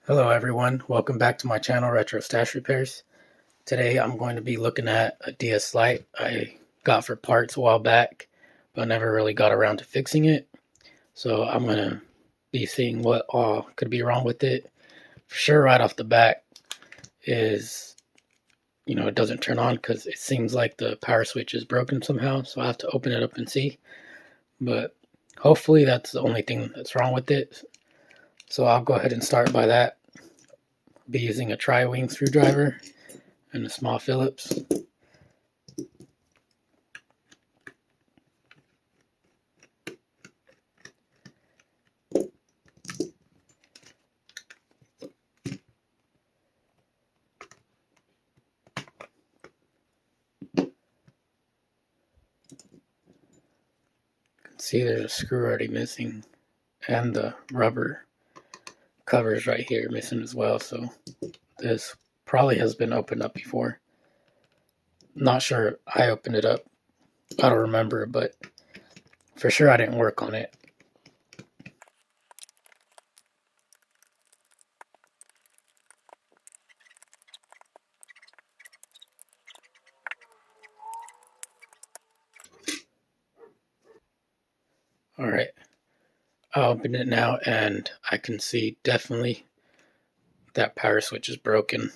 Hello everyone, welcome back to my channel Retro Stash Repairs. Today I'm going to be looking at a Ds Lite I got for parts a while back, but never really got around to fixing it. So I'm going to be seeing what all could be wrong with it. For sure, right off the bat is, it doesn't turn on because it seems like the power switch is broken somehow. So I have to open it up and see. But hopefully that's the only thing that's wrong with it. So I'll go ahead and start by that. Be using a tri-wing screwdriver and a small Phillips. See, there's a screw already missing, and the rubber covers right here missing as well. So this probably has been opened up before. Not sure I opened it up. I don't remember, but for sure I didn't work on it. Alright, I'll open it now and I can see definitely that power switch is broken.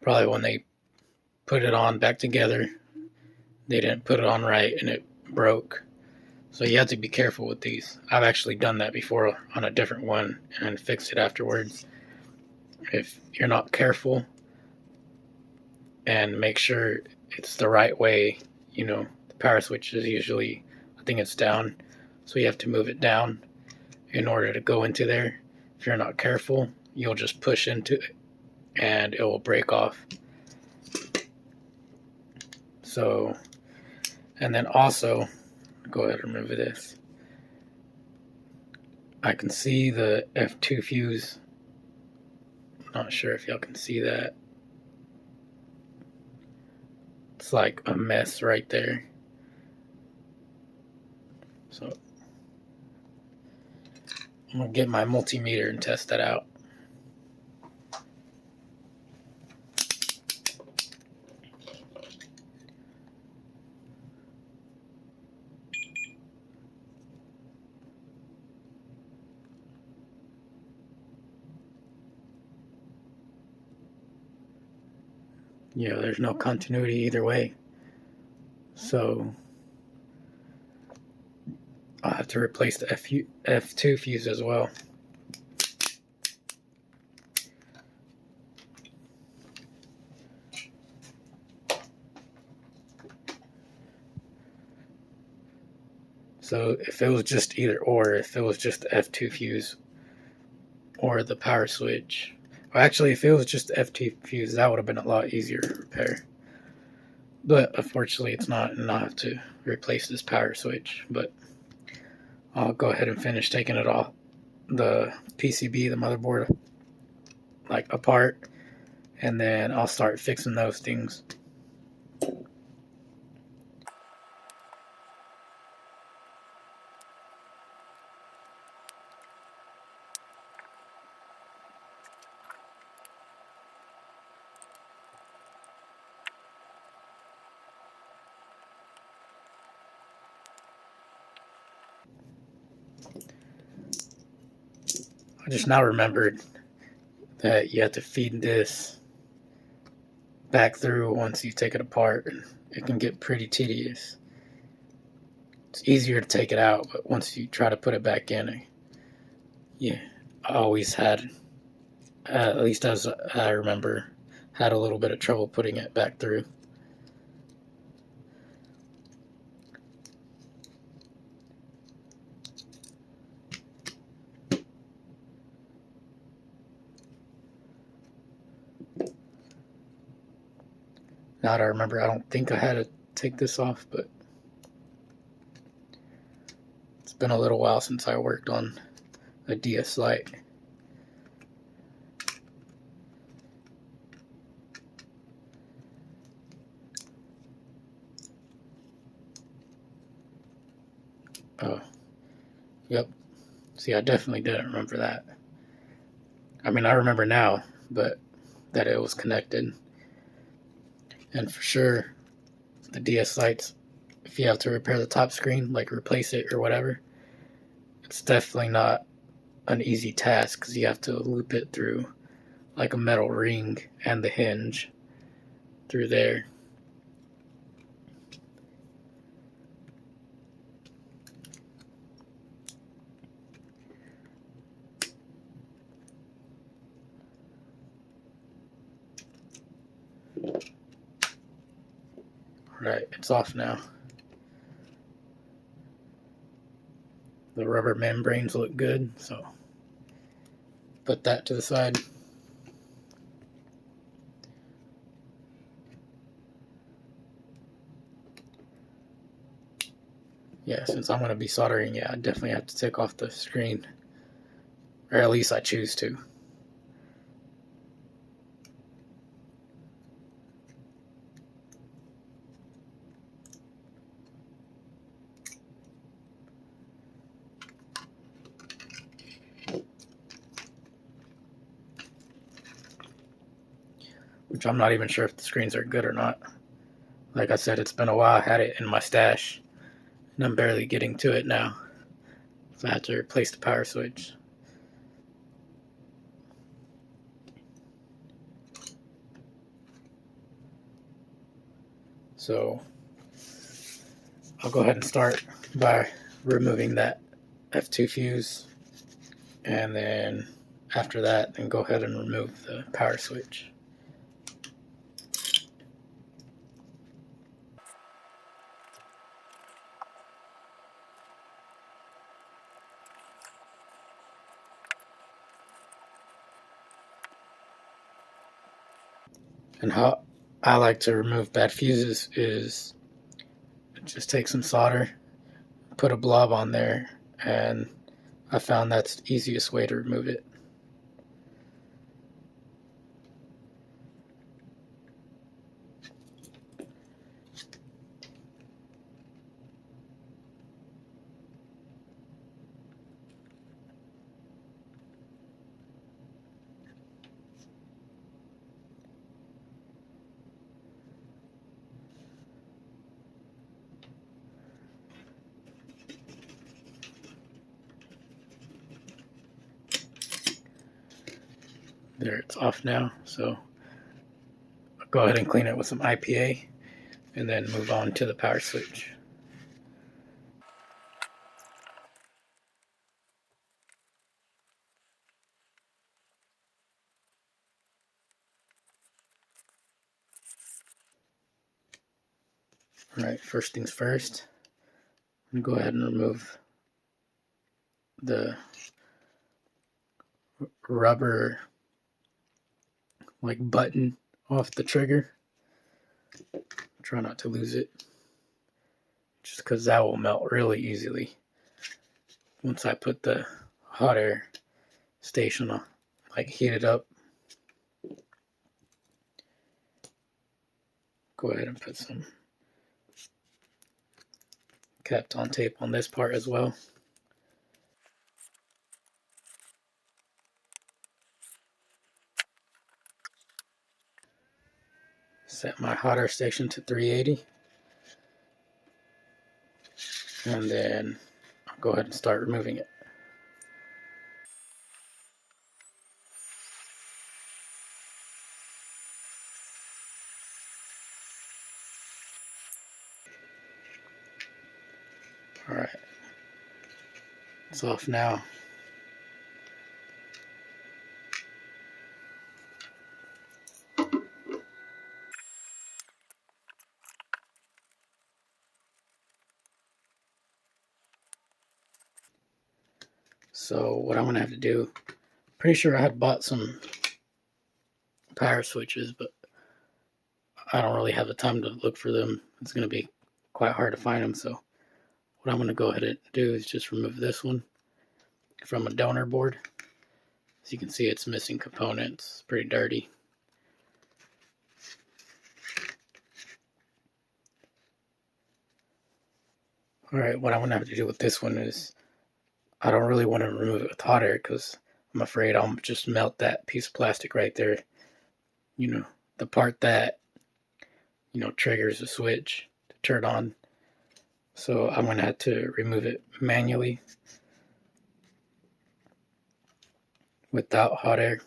Probably when they put it on back together, they didn't put it on right and it broke. So you have to be careful with these. I've actually done that before on a different one and fixed it afterwards. If you're not careful and make sure it's the right way, the power switch is usually, I think it's down, so you have to move it down in order to go into there. If you're not careful, you'll just push into it and it will break off. So, and then also, go ahead and remove this. I can see the F2 fuse. Not sure if y'all can see that. It's like a mess right there. So I'm gonna get my multimeter and test that out. Yeah, there's no continuity either way. So I'll have to replace the F2 fuse as well. So if it was just either or, if it was just the F2 fuse or the power switch, or actually if it was just the F2 fuse, that would have been a lot easier to repair. But unfortunately it's not, and I'll have to replace this power switch. But I'll go ahead and finish taking it off, the PCB, the motherboard, like apart, and then I'll start fixing those things. I just now remembered that you have to feed this back through once you take it apart, and it can get pretty tedious. It's easier to take it out, but once you try to put it back in, I always had, at least as I remember, had a little bit of trouble putting it back through. Now that I remember, I don't think I had to take this off, but it's been a little while since I worked on a Ds Lite. Oh, yep. See, I definitely didn't remember that. I mean, I remember now, but that it was connected. And for sure, the DS Lites, if you have to repair the top screen, like replace it or whatever, it's definitely not an easy task because you have to loop it through like a metal ring and the hinge through there. Right, it's off now. The rubber membranes look good, so put that to the side. Yeah, since I'm going to be soldering, yeah, I definitely have to take off the screen. Or at least I choose to. Which I'm not even sure if the screens are good or not. Like I said, it's been a while. I had it in my stash, and I'm barely getting to it now. So I have to replace the power switch. So I'll go ahead and start by removing that F2 fuse, and then after that, then go ahead and remove the power switch. And how I like to remove bad fuses is just take some solder, put a blob on there, and I found that's the easiest way to remove it. There, it's off now, so I'll go ahead and clean it with some IPA and then move on to the power switch. Alright, first things first, I'm going to go ahead and remove the rubber like button off the trigger. Try not to lose it, just because that will melt really easily once I put the hot air station on, like heat it up. Go ahead and put some Kapton tape on this part as well. Set my hot air station to 380. And then I'll go ahead and start removing it. Alright, it's off now. So what I'm going to have to do, pretty sure I had bought some power switches, but I don't really have the time to look for them. It's going to be quite hard to find them. So what I'm going to go ahead and do is just remove this one from a donor board. As you can see, it's missing components. It's pretty dirty. Alright, what I'm going to have to do with this one is I don't really want to remove it with hot air because I'm afraid I'll just melt that piece of plastic right there. The part that, triggers the switch to turn on. So I'm going to have to remove it manually without hot air.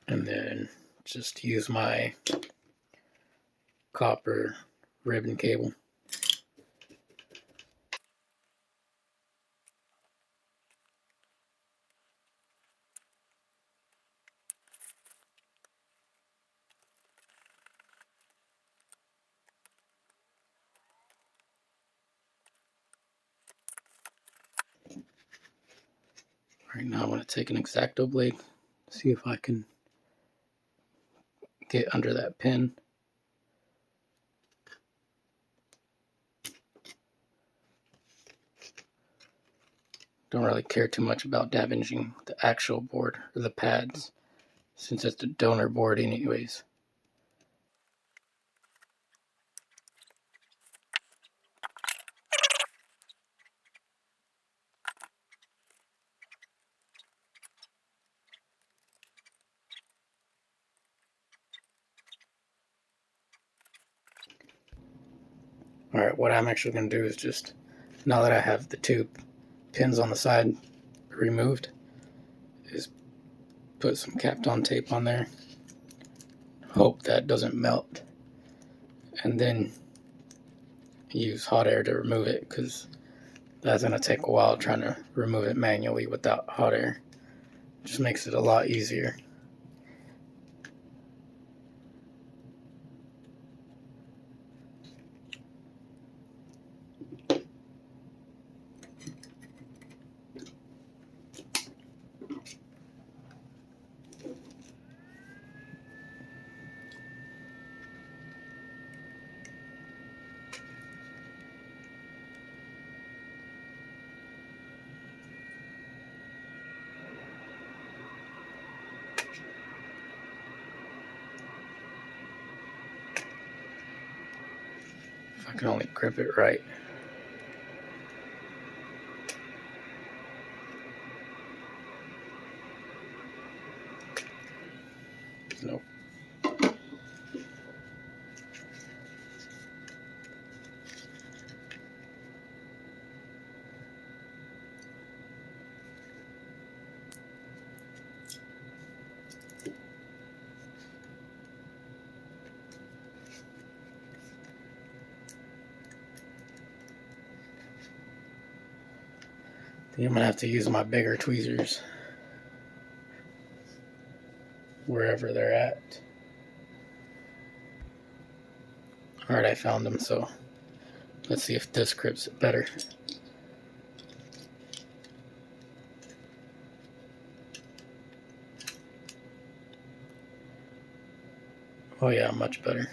And then just use my copper ribbon cable. Right now I'm going to take an X-Acto blade, see if I can get under that pin. Don't really care too much about damaging the actual board or the pads, since it's the donor board anyways. Alright, what I'm actually going to do is just, now that I have the two pins on the side removed, is put some Kapton tape on there. Hope that doesn't melt. And then use hot air to remove it, because that's going to take a while trying to remove it manually without hot air. It just makes it a lot easier. If I can only grip it right. Nope. I think I'm going to have to use my bigger tweezers wherever they're at. Alright, I found them, so let's see if this grips it better. Oh yeah, much better.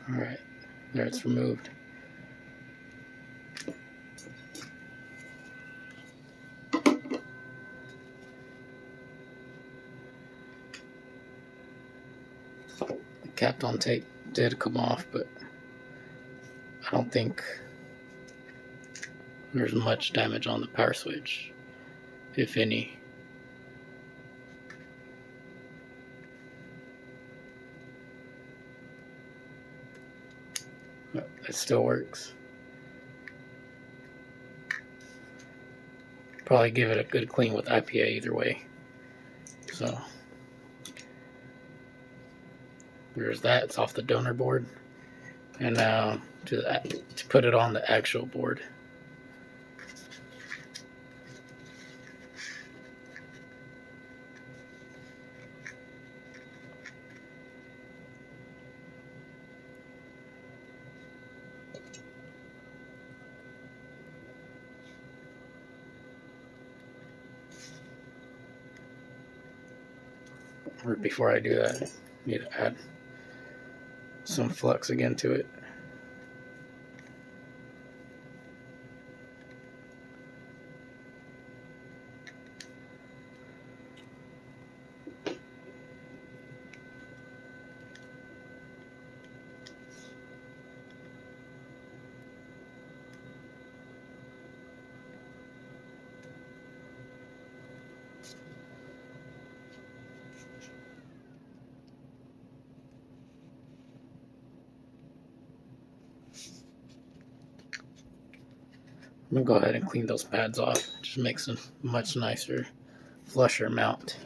Alright, there it's removed. The Kapton tape did come off, but I don't think there's much damage on the power switch, if any. But it still works. Probably give it a good clean with IPA either way. So there's that. It's off the donor board. And now to put it on the actual board. Or before I do that, I need to add some flux again to it. I'm going to go ahead and clean those pads off. It just makes a much nicer, flusher mount.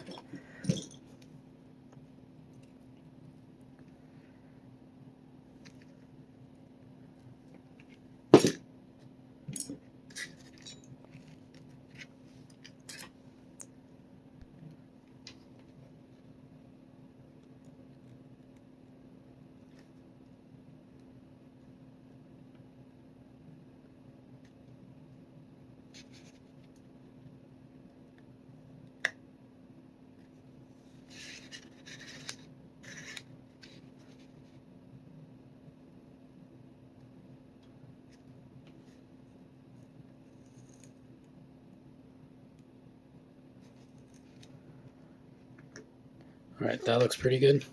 Alright, that looks pretty good.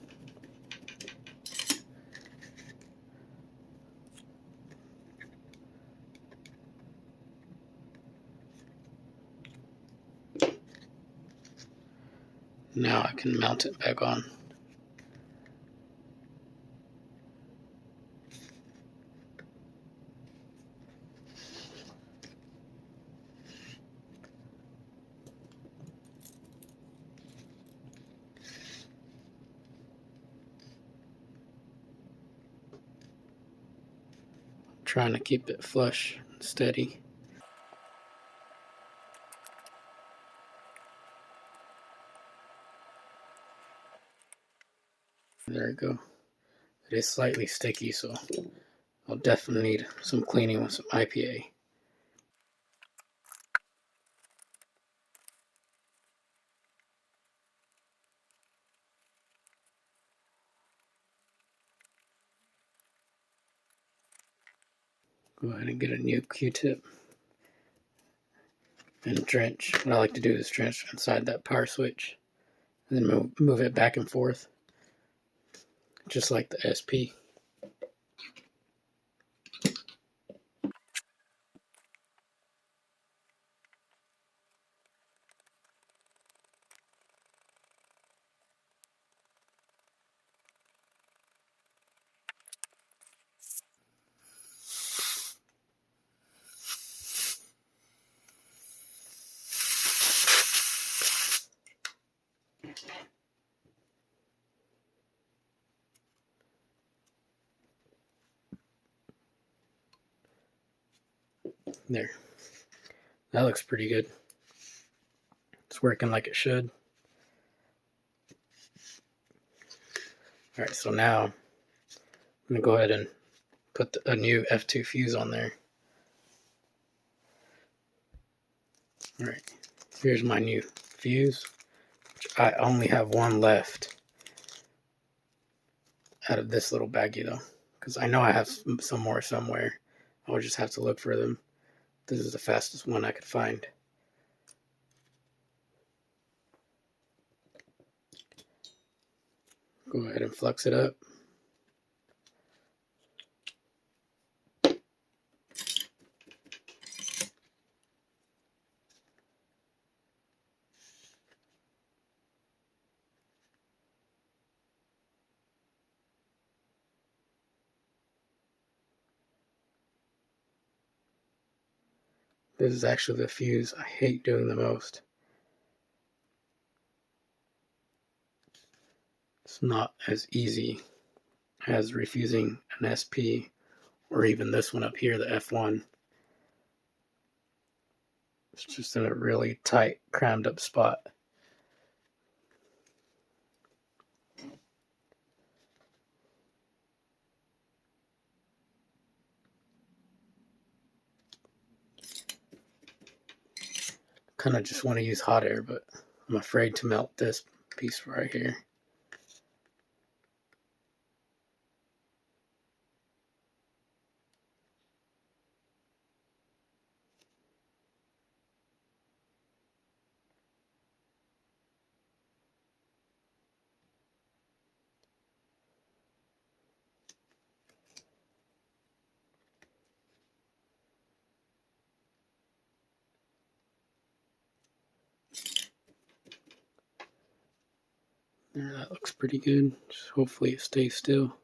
Now I can mount it back on. Trying to keep it flush and steady. There we go. It is slightly sticky, so I'll definitely need some cleaning with some IPA. Go ahead and get a new Q-tip and drench. What I like to do is drench inside that power switch and then move it back and forth, just like the SP. There. That looks pretty good. It's working like it should. Alright, so now I'm going to go ahead and put a new F2 fuse on there. Alright, here's my new fuse, which I only have one left out of this little baggie though, because I know I have some more somewhere. I'll just have to look for them. This is the fastest one I could find. Go ahead and flux it up. This is actually the fuse I hate doing the most. It's not as easy as refusing an SP or even this one up here, the F1. It's just in a really tight, crammed up spot. Kind of just want to use hot air, but I'm afraid to melt this piece right here. There, that looks pretty good. Just hopefully it stays still.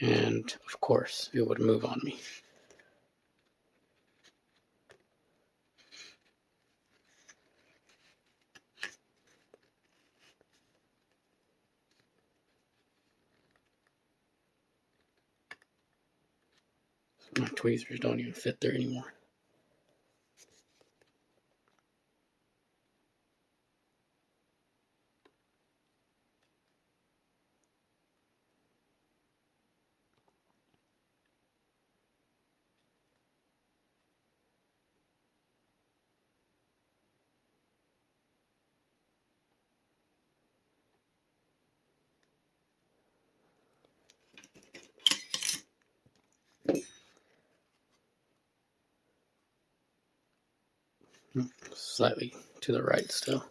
And of course, it would move on me. So my tweezers don't even fit there anymore. Slightly to the right still.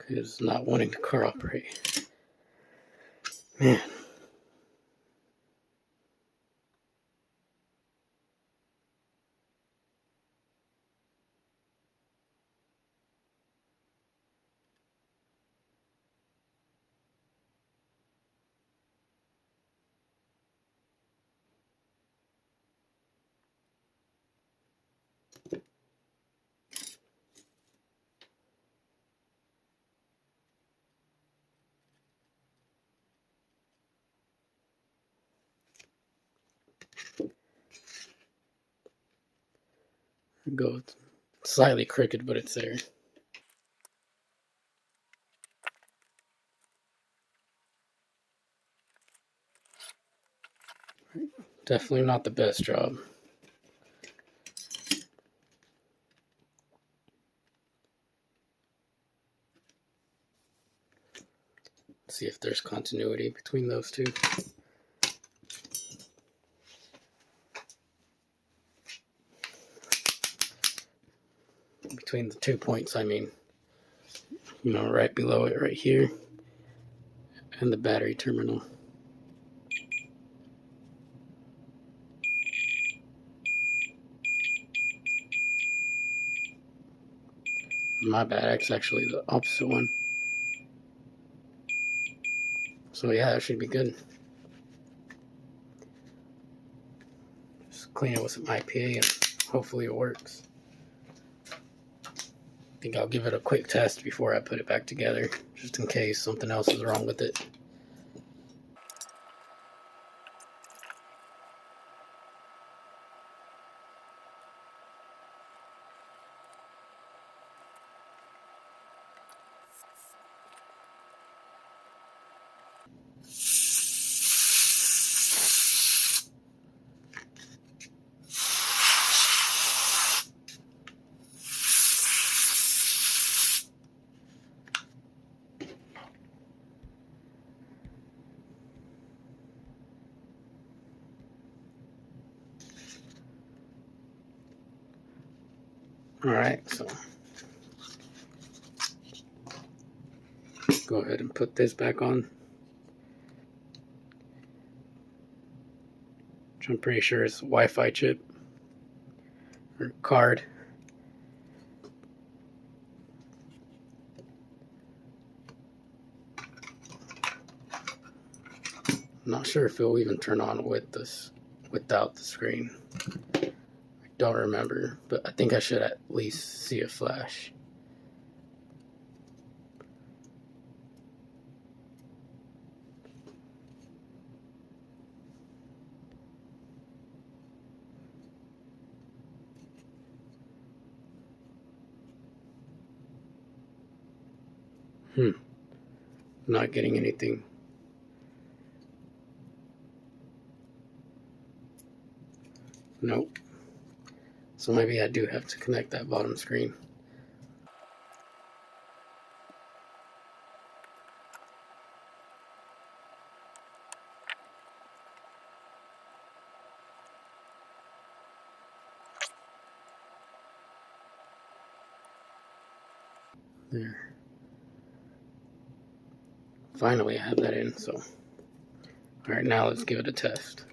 Because not wanting to cooperate. Man. Go slightly crooked, but it's there. Definitely not the best job. Let's see if there's continuity between those two. Between the 2 points, I mean, right below it right here, and the battery terminal. My bad, it's actually the opposite one. So yeah, that should be good. Just clean it with some IPA and hopefully it works. I think I'll give it a quick test before I put it back together, just in case something else is wrong with it. Alright, so go ahead and put this back on. Which I'm pretty sure is a Wi-Fi chip or card. I'm not sure if it'll even turn on with this without the screen. I don't remember, but I think I should at least see a flash. Not getting anything. Nope. So maybe I do have to connect that bottom screen. There. Finally, I have that in, so. Alright, now let's give it a test.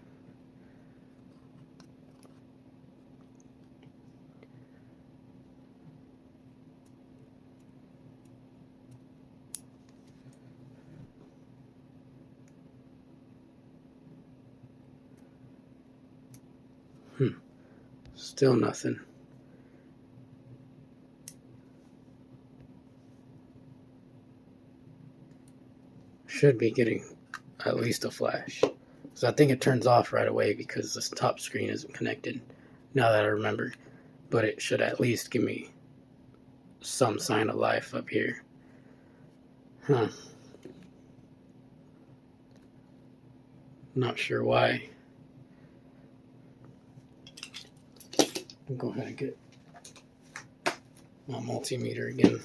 Still nothing. Should be getting at least a flash. So I think it turns off right away because this top screen isn't connected, now that I remember. But it should at least give me some sign of life up here. Not sure why. I'll go ahead and get my multimeter again.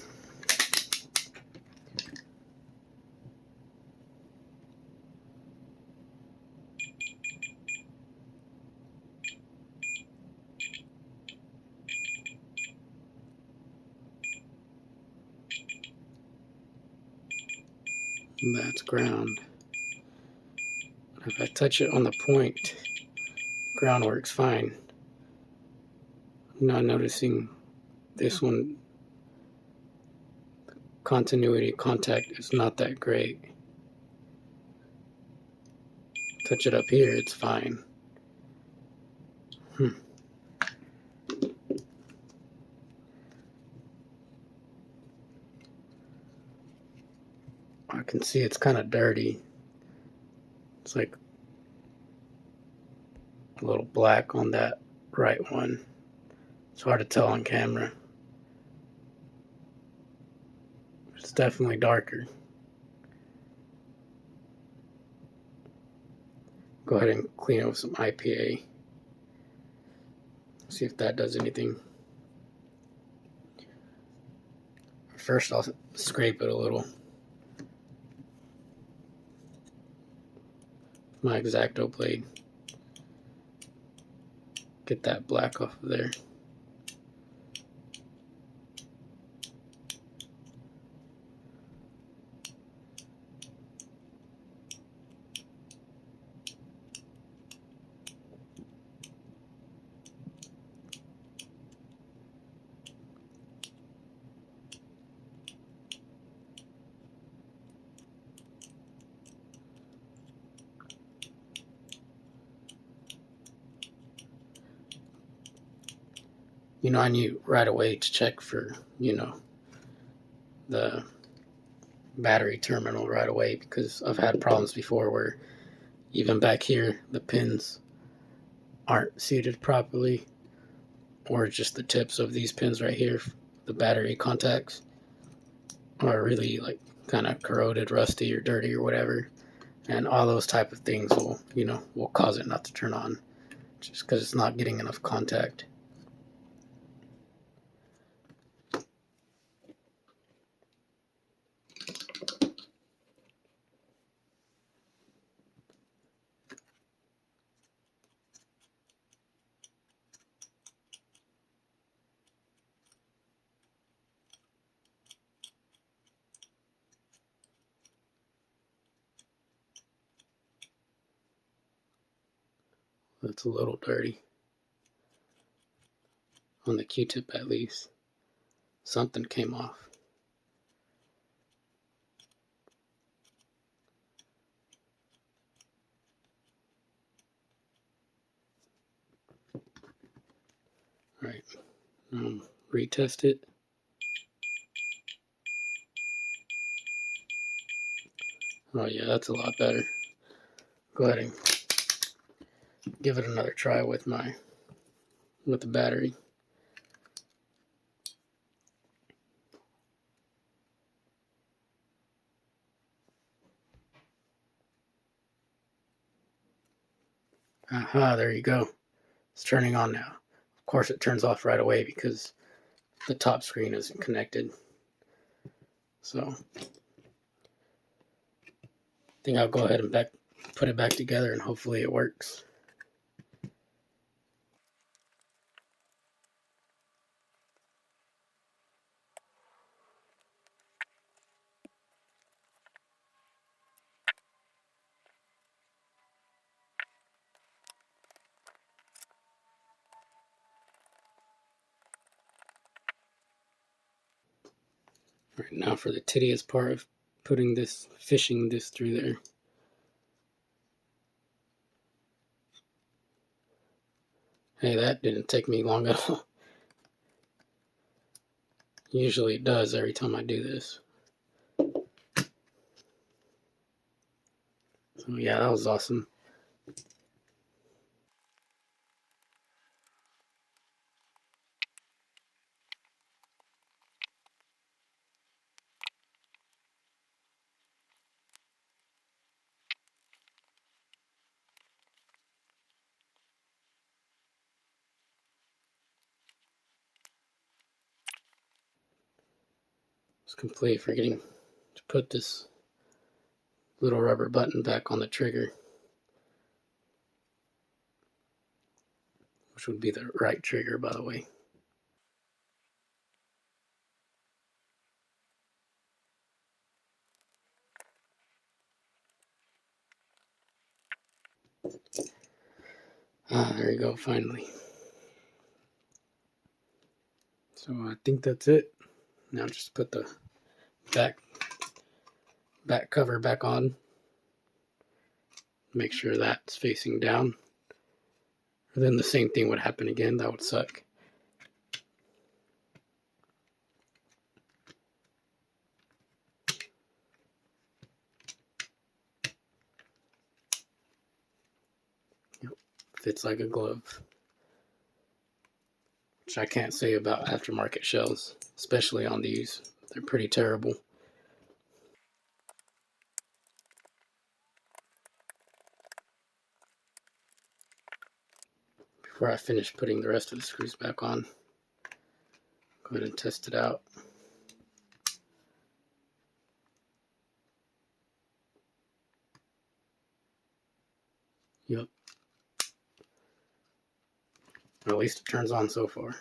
That's ground. If I touch it on the point, ground works fine. I'm not noticing this one. Continuity contact is not that great. Touch it up here, it's fine. I can see it's kind of dirty. It's like a little black on that right one. It's hard to tell on camera. It's definitely darker. Go ahead and clean it with some IPA. See if that does anything. First I'll scrape it a little. My X-Acto blade. Get that black off of there. I knew right away to check for, the battery terminal right away, because I've had problems before where even back here the pins aren't seated properly, or just the tips of these pins right here, the battery contacts, are really like kind of corroded, rusty, or dirty, or whatever, and all those type of things will cause it not to turn on, just because it's not getting enough contact. It's a little dirty. On the Q-tip at least. Something came off. Alright, retest it. Oh yeah, that's a lot better. Go ahead and give it another try with the battery. Aha, there you go. It's turning on now. Of course it turns off right away because the top screen isn't connected. So I think I'll go ahead and put it back together and hopefully it works. Right, now for the tedious part of fishing this through there. Hey, that didn't take me long at all. Usually it does every time I do this. So yeah, that was awesome. It's complete forgetting to put this little rubber button back on the trigger, which would be the right trigger, by the way. Ah, there you go, finally. So I think that's it. Now just put the back cover back on. Make sure that's facing down. And then the same thing would happen again. That would suck. Yep, fits like a glove. Which I can't say about aftermarket shells, especially on these. They're pretty terrible. Before I finish putting the rest of the screws back on, go ahead and test it out. Yep. Or at least it turns on so far.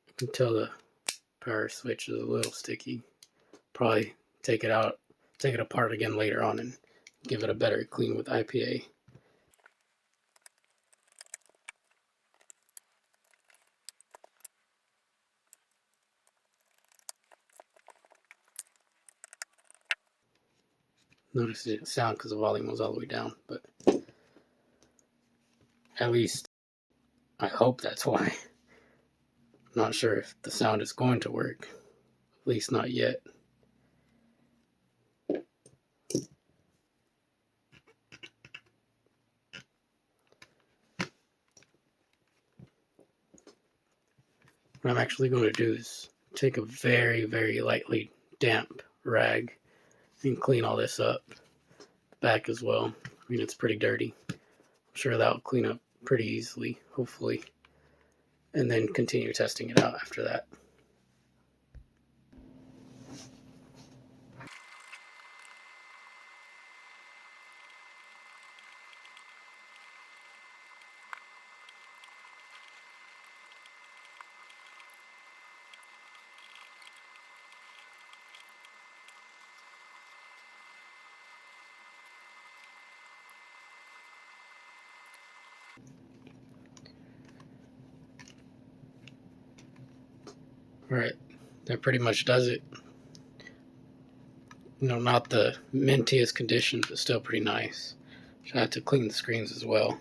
You can tell the power switch is a little sticky. Probably take it apart again later on and give it a better clean with IPA. Notice it didn't sound because the volume was all the way down, but at least I hope that's why. I'm not sure if the sound is going to work, at least not yet. What I'm actually going to do is take a very, very lightly damp rag and clean all this up. Back as well. I mean, it's pretty dirty. I'm sure that'll clean up pretty easily, hopefully. And then continue testing it out after that. Alright, that pretty much does it. You know, not the mintiest condition, but still pretty nice. I had to clean the screens as well.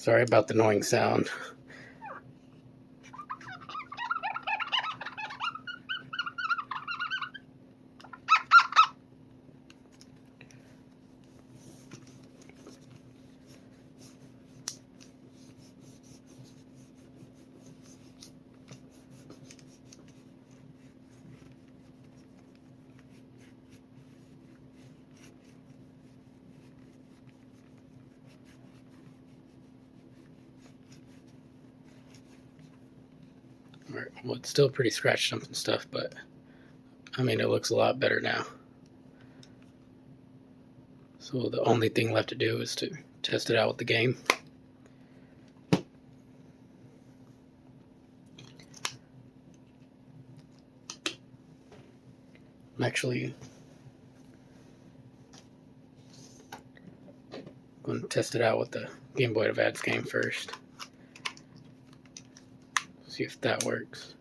Sorry about the annoying sound. Well, it's still pretty scratched up and stuff, but I mean, it looks a lot better now. So the only thing left to do is to test it out with the game. I'm actually going to test it out with the Game Boy Advance game first. See if that works.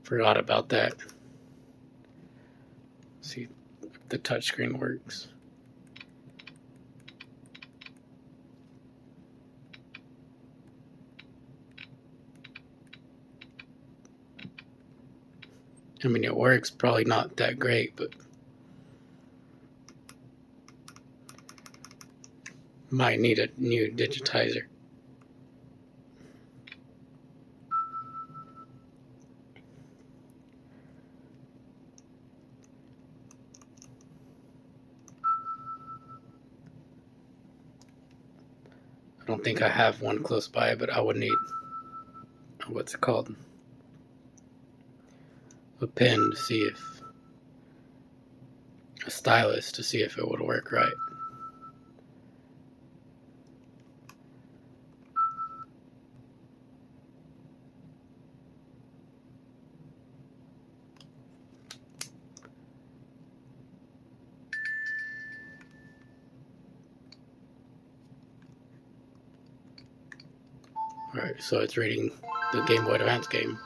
Forgot about that. See if the touchscreen works. I mean, it works, probably not that great, but might need a new digitizer. I don't think I have one close by, but I would need, what's it called? A pen to see if, a stylus to see if it would work right. Alright, so it's reading the Game Boy Advance game.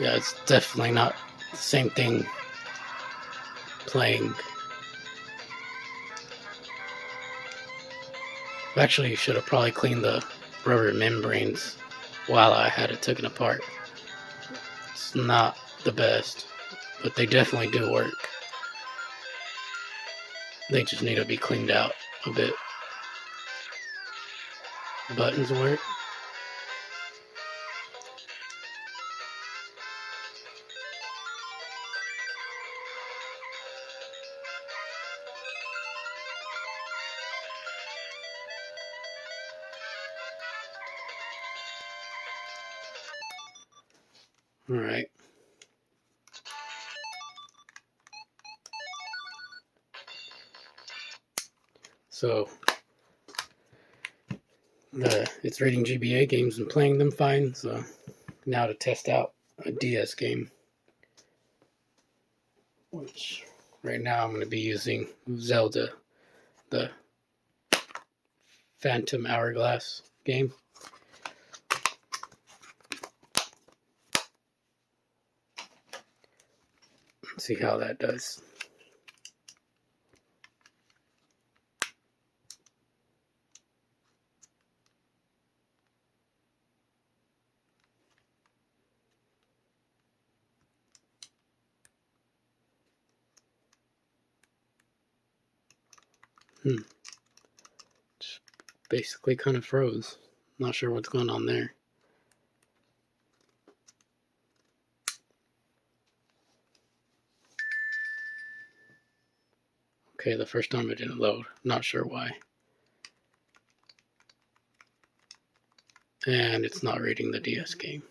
Yeah, it's definitely not the same thing playing. Actually, you should have probably cleaned the rubber membranes while I had it taken apart. It's not the best, but they definitely do work. They just need to be cleaned out a bit. Buttons work. Alright. So it's reading GBA games and playing them fine. So now to test out a DS game, which right now I'm going to be using Zelda, the Phantom Hourglass game. Let's see how that does. Just basically kind of froze. Not sure what's going on there. Okay, the first time it didn't load. Not sure why. And it's not reading the DS game.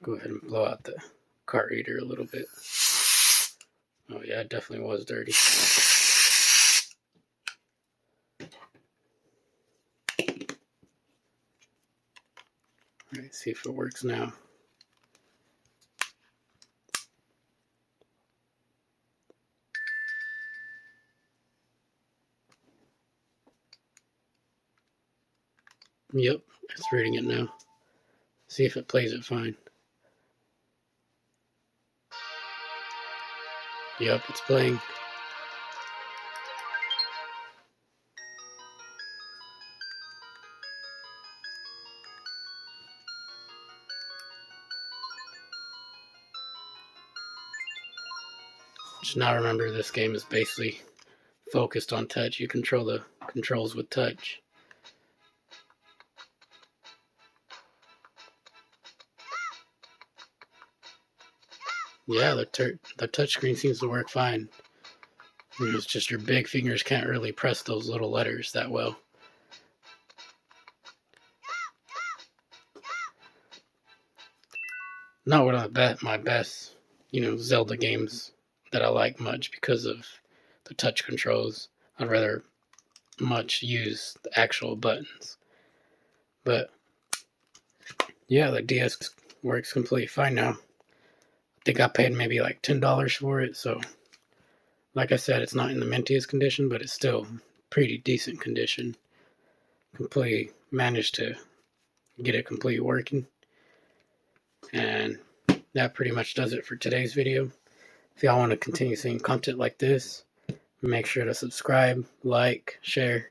Go ahead and blow out the card reader a little bit. Oh yeah, it definitely was dirty. Alright, see if it works now. Yep, it's reading it now. See if it plays it fine. Yep, it's playing. Just now remember, this game is basically focused on touch. You control the controls with touch. Yeah, the touch screen seems to work fine. It's just your big fingers can't really press those little letters that well. Not one of my best, Zelda games that I like much because of the touch controls. I'd rather much use the actual buttons. But yeah, the DS works completely fine now. I think I paid maybe like $10 for it, so like I said, it's not in the mintiest condition, but it's still pretty decent condition. Completely managed to get it completely working. And that pretty much does it for today's video. If y'all want to continue seeing content like this, make sure to subscribe, like, share,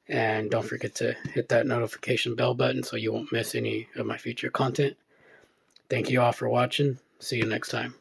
and don't forget to hit that notification bell button so you won't miss any of my future content. Thank you all for watching. See you next time.